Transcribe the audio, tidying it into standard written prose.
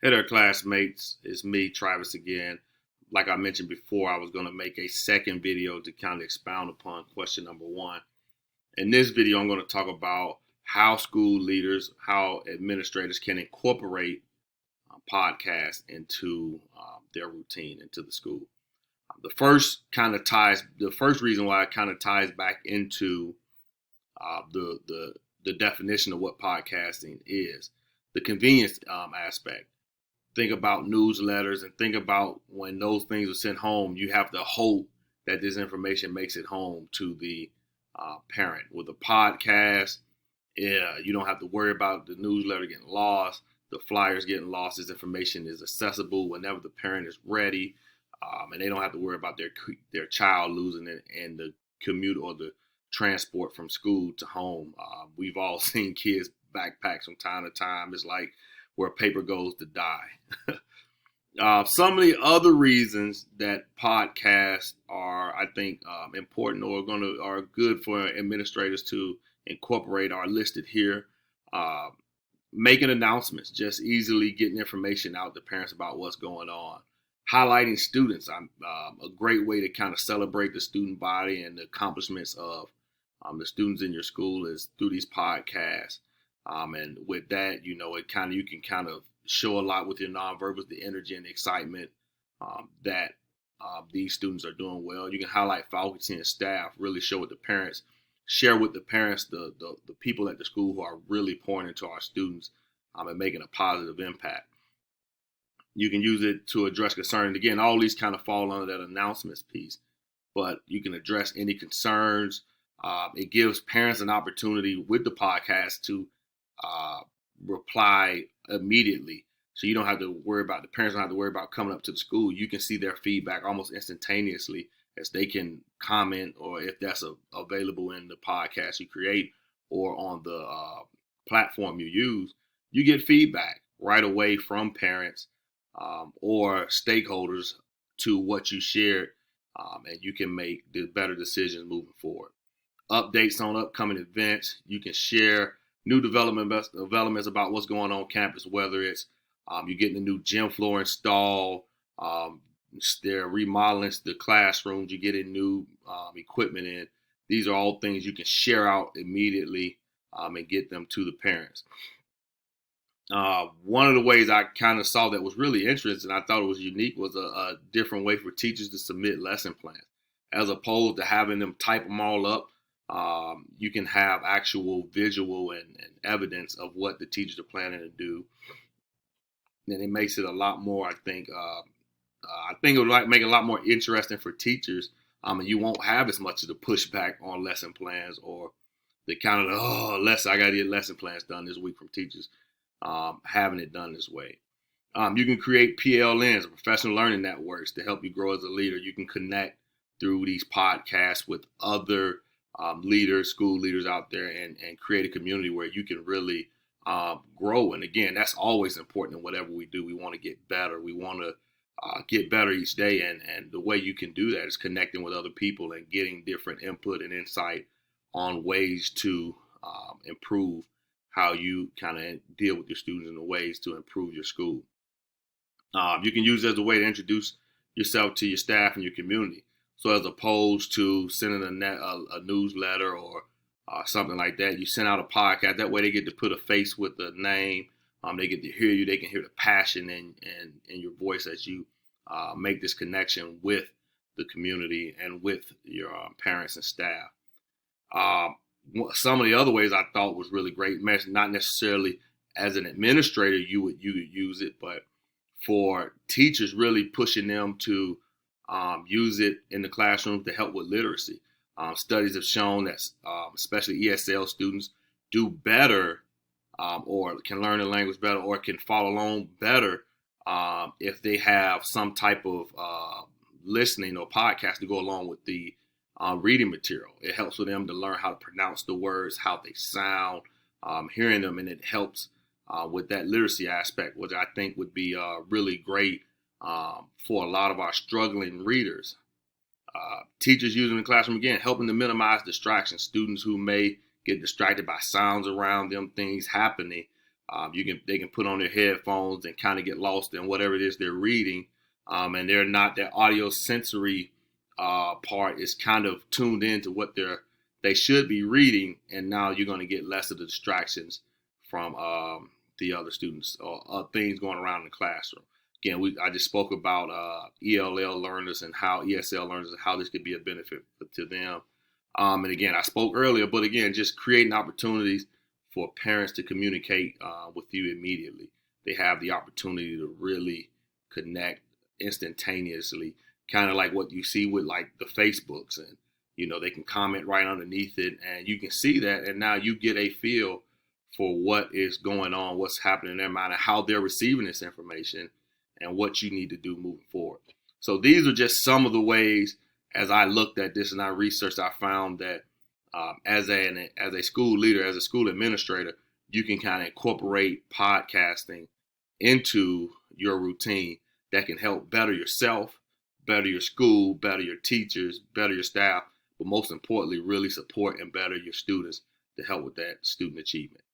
Hey there, classmates. It's me, Travis, again. Like I mentioned before, I was going to make a second video to kind of expound upon question number one. In this video, I'm going to talk about how school leaders, how administrators can incorporate podcasts into their routine, into the school. The first reason why it kind of ties back into the definition of what podcasting is, the convenience aspect. Think about newsletters and think about when those things are sent home, you have to hope that this information makes it home to the parent. With a podcast, you don't have to worry about the newsletter getting lost, the flyers getting lost. This information is accessible whenever the parent is ready, and they don't have to worry about their child losing it in the commute or the transport from school to home. We've all seen kids backpacks from time to time. It's like where paper goes to die. Some of the other reasons that podcasts are, I think, important or are good for administrators to incorporate are listed here. Making announcements, just easily getting information out to parents about what's going on. Highlighting students, a great way to kind of celebrate the student body and the accomplishments of the students in your school is through these podcasts. And with that, you can kind of show a lot with your nonverbals, the energy and the excitement that these students are doing well. You can highlight faculty and staff, really show with the parents, share with the parents the people at the school who are really pouring into our students and making a positive impact. You can use it to address concerns. Again, all these kind of fall under that announcements piece, but you can address any concerns. It gives parents an opportunity with the podcast to reply immediately. So you don't have to worry about, the parents don't have to worry about coming up to the school. You can see their feedback almost instantaneously as they can comment, or if that's available in the podcast you create or on the platform you use, you get feedback right away from parents or stakeholders to what you shared, and you can make the better decisions moving forward. Updates on upcoming events. You can share new developments about what's going on campus, whether it's you're getting a new gym floor installed, they're remodeling the classrooms, you're getting new equipment in. These are all things you can share out immediately and get them to the parents. One of the ways I kind of saw that was really interesting, I thought it was unique, was a different way for teachers to submit lesson plans. As opposed to having them type them all up, you can have actual visual and evidence of what the teachers are planning to do. And it makes it a lot more, I think it would make it a lot more interesting for teachers. And you won't have as much of the pushback on lesson plans or the kind of, I got to get lesson plans done this week from teachers, having it done this way. You can create PLNs, professional learning networks, to help you grow as a leader. You can connect through these podcasts with other leaders, school leaders out there, and create a community where you can really grow. And again, that's always important in whatever we do. We want to get better. We want to get better each day. And the way you can do that is connecting with other people and getting different input and insight on ways to improve how you kind of deal with your students and the ways to improve your school. You can use it as a way to introduce yourself to your staff and your community. So as opposed to sending a newsletter or something like that, you send out a podcast. That way they get to put a face with the name. They get to hear you. They can hear the passion in your voice as you make this connection with the community and with your parents and staff. Some of the other ways I thought was really great, not necessarily as an administrator you would use it, but for teachers, really pushing them to use it in the classroom to help with literacy. Studies have shown that especially ESL students do better or can learn the language better or can follow along better if they have some type of listening or podcast to go along with the reading material. It helps for them to learn how to pronounce the words, how they sound, hearing them, and it helps with that literacy aspect, which I think would be really great for a lot of our struggling readers. Teachers using the classroom, again, helping to minimize distractions. Students who may get distracted by sounds around them, things happening, They can put on their headphones and kind of get lost in whatever it is they're reading, and they're not their audio sensory part is kind of tuned into what they should be reading, and now you're going to get less of the distractions from the other students or things going around in the classroom. Again, I just spoke about ELL learners and how ESL learners and how this could be a benefit to them. And again, I spoke earlier, but again, just creating opportunities for parents to communicate with you immediately. They have the opportunity to really connect instantaneously, kind of like what you see with like the Facebooks, and they can comment right underneath it, and you can see that, and now you get a feel for what is going on, what's happening in their mind, and how they're receiving this information, and what you need to do moving forward. So these are just some of the ways, as I looked at this and I researched, I found that as a school leader, as a school administrator, you can kind of incorporate podcasting into your routine that can help better yourself, better your school, better your teachers, better your staff, but most importantly, really support and better your students to help with that student achievement.